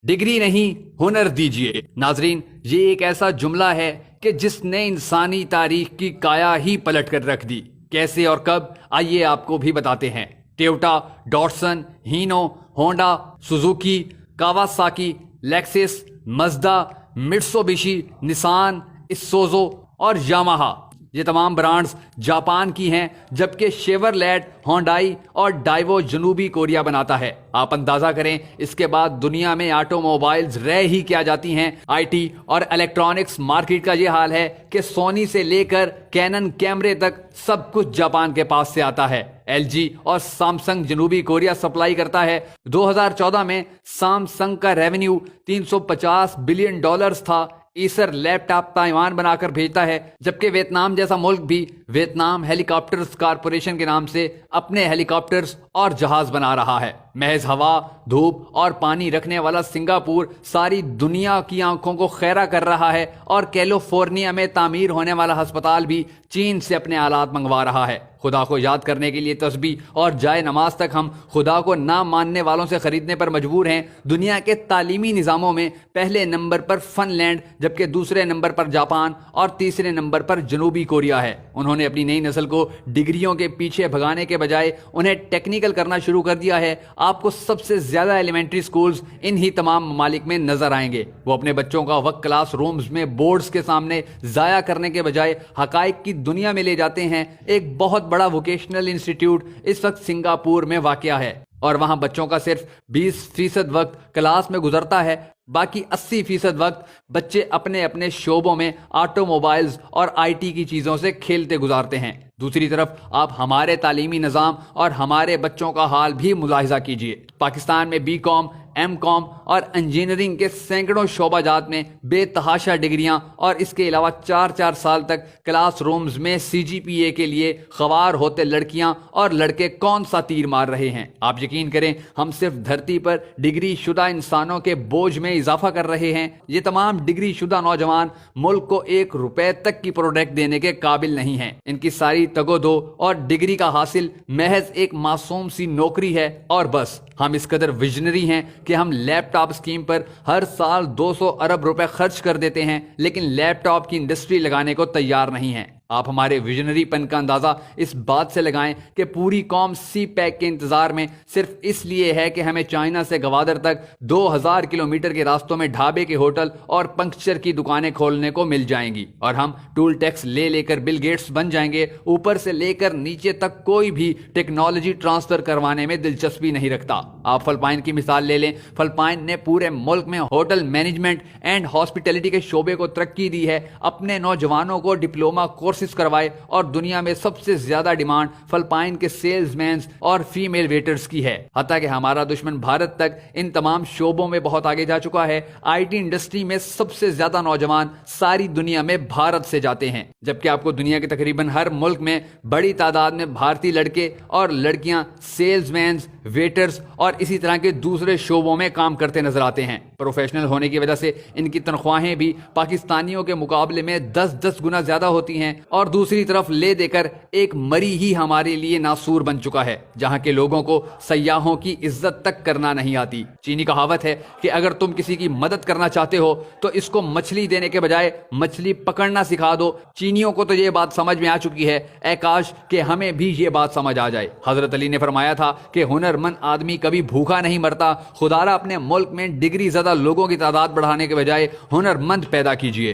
Degree نہیں ہنر دیجیے۔ ناظرین، یہ ایک ایسا جملہ ہے کہ جس نے انسانی تاریخ کی کایا ہی پلٹ کر رکھ دی۔ کیسے اور کب، آئیے آپ کو بھی بتاتے ہیں۔ Toyota, Datsun, Hino, Honda, Suzuki, Kawasaki, Lexus, Mazda, Mitsubishi, Nissan, Isuzu اور یاماہا، یہ تمام برانڈز جاپان کی ہیں، جبکہ شیورلیٹ، ہونڈائی اور ڈائیوو جنوبی کوریا بناتا ہے۔ آپ اندازہ کریں اس کے بعد دنیا میں آٹو موبائلز رہ ہی کیا جاتی ہیں۔ آئی ٹی اور الیکٹرانکس مارکیٹ کا یہ حال ہے کہ سونی سے لے کر کینن کیمرے تک سب کچھ جاپان کے پاس سے آتا ہے۔ ایل جی اور سامسنگ جنوبی کوریا سپلائی کرتا ہے۔ 2014 میں سامسنگ کا ریونیو $350 بلین تھا۔ ایسر لیپ ٹاپ تائیوان بنا کر بھیجتا ہے، جبکہ ویتنام جیسا ملک بھی ویتنام ہیلی کاپٹرز کارپوریشن کے نام سے اپنے ہیلی کاپٹرز اور جہاز بنا رہا ہے۔ محض ہوا، دھوپ اور پانی رکھنے والا سنگاپور ساری دنیا کی آنکھوں کو خیرہ کر رہا ہے، اور کیلیفورنیا میں تعمیر ہونے والا ہسپتال بھی چین سے اپنے آلات منگوا رہا ہے۔ خدا کو یاد کرنے کے لیے تسبیح اور جائے نماز تک ہم خدا کو نہ ماننے والوں سے خریدنے پر مجبور ہیں۔ دنیا کے تعلیمی نظاموں میں پہلے نمبر پر فن لینڈ، جبکہ دوسرے نمبر پر جاپان اور تیسرے نمبر پر جنوبی کوریا ہے۔ انہوں نے اپنی نئی نسل کو ڈگریوں کے پیچھے بھگانے کے بجائے انہیں ٹیکنیکل کرنا شروع کر دیا ہے۔ آپ کو سب سے زیادہ ایلیمنٹری سکولز انہی تمام ممالک میں نظر آئیں گے۔ وہ اپنے بچوں کا وقت کلاس رومز میں بورڈز کے سامنے ضائع کرنے کے بجائے حقائق کی دنیا میں لے جاتے ہیں۔ ایک بہت بڑا ووکیشنل انسٹیٹیوٹ اس وقت سنگاپور میں واقع ہے، اور وہاں بچوں کا صرف 20% وقت کلاس میں گزرتا ہے۔ باقی 80% وقت بچے اپنے اپنے شعبوں میں آٹو موبائلز اور آئی ٹی کی چیزوں سے کھیلتے گزارتے ہیں۔ دوسری طرف آپ ہمارے تعلیمی نظام اور ہمارے بچوں کا حال بھی ملاحظہ کیجئے۔ پاکستان میں بی کام، ایم کام اور انجینئرنگ کے سینکڑوں شعبہ جات میں بے تحاشا ڈگریاں، اور اس کے علاوہ 4 سال تک کلاس رومز میں CGPA کے لیے خوار ہوتے لڑکیاں اور لڑکے کون سا تیر مار رہے ہیں۔ آپ یقین کریں، ہم صرف دھرتی پر ڈگری شدہ انسانوں کے بوجھ میں اضافہ کر رہے ہیں۔ یہ تمام ڈگری شدہ نوجوان ملک کو $1 تک کی پروڈکٹ دینے کے قابل نہیں ہیں۔ ان کی ساری تگو دو اور ڈگری کا حاصل محض ایک معصوم سی نوکری ہے، اور بس۔ ہم اس قدر ویژنری ہیں کہ ہم لیپ ٹاپ اسکیم پر ہر سال 200 ارب روپے خرچ کر دیتے ہیں، لیکن لیپ ٹاپ کی انڈسٹری لگانے کو تیار نہیں ہیں۔ آپ ہمارے ویژنری پن کا اندازہ اس بات سے لگائیں کہ پوری قوم سی پیک کے انتظار میں صرف اس لیے ہے کہ ہمیں چائنا سے گوادر تک 2000 کلومیٹر کے راستوں میں ڈھابے کے ہوٹل اور پنکچر کی دکانیں کھولنے کو مل جائیں گی، اور ہم ٹول ٹیکس لے کر بل گیٹس بن جائیں گے۔ اوپر سے لے کر نیچے تک کوئی بھی ٹیکنالوجی ٹرانسفر کروانے میں دلچسپی نہیں رکھتا۔ آپ فلپائن کی مثال لے لیں۔ فلپائن نے پورے ملک میں ہوٹل مینجمنٹ اینڈ ہاسپٹیلٹی کے شعبے کو ترقی دی ہے۔ اپنے نوجوانوں کو ڈپلومہ کورسز کروائے، اور دنیا میں سب سے زیادہ ڈیمانڈ فلپائن کے سیلز مینز اور فیمیل ویٹرز کی ہے۔ حتیٰ کہ ہمارا دشمن بھارت تک ان تمام شعبوں میں بہت آگے جا چکا ہے۔ آئی ٹی انڈسٹری میں سب سے زیادہ نوجوان ساری دنیا میں بھارت سے جاتے ہیں، جبکہ آپ کو دنیا کے تقریباً ہر ملک میں بڑی تعداد میں بھارتی لڑکے اور لڑکیاں سیلز مینز، ویٹرز اور اسی طرح کے دوسرے شعبوں میں کام کرتے نظر آتے ہیں۔ پروفیشنل ہونے کی وجہ سے ان کی تنخواہیں بھی پاکستانیوں کے مقابلے میں 10 گنا زیادہ ہوتی ہیں، اور دوسری طرف لے دے کر ایک مری ہی ہمارے لیے ناسور بن چکا ہے، جہاں کے لوگوں کو سیاحوں کی عزت تک کرنا نہیں آتی۔ چینی کہاوت ہے کہ اگر تم کسی کی مدد کرنا چاہتے ہو تو اس کو مچھلی دینے کے بجائے مچھلی پکڑنا سکھا دو۔ چینیوں کو تو یہ بات سمجھ میں آ چکی ہے، اے کاش کہ ہمیں بھی یہ بات سمجھ آ جائے۔ حضرت علی نے فرمایا تھا کہ ہنرمند آدمی کبھی بھوکا نہیں مرتا۔ خدا را اپنے ملک میں ڈگری زدہ لوگوں کی تعداد بڑھانے کے بجائے ہنرمند پیدا کیجیے۔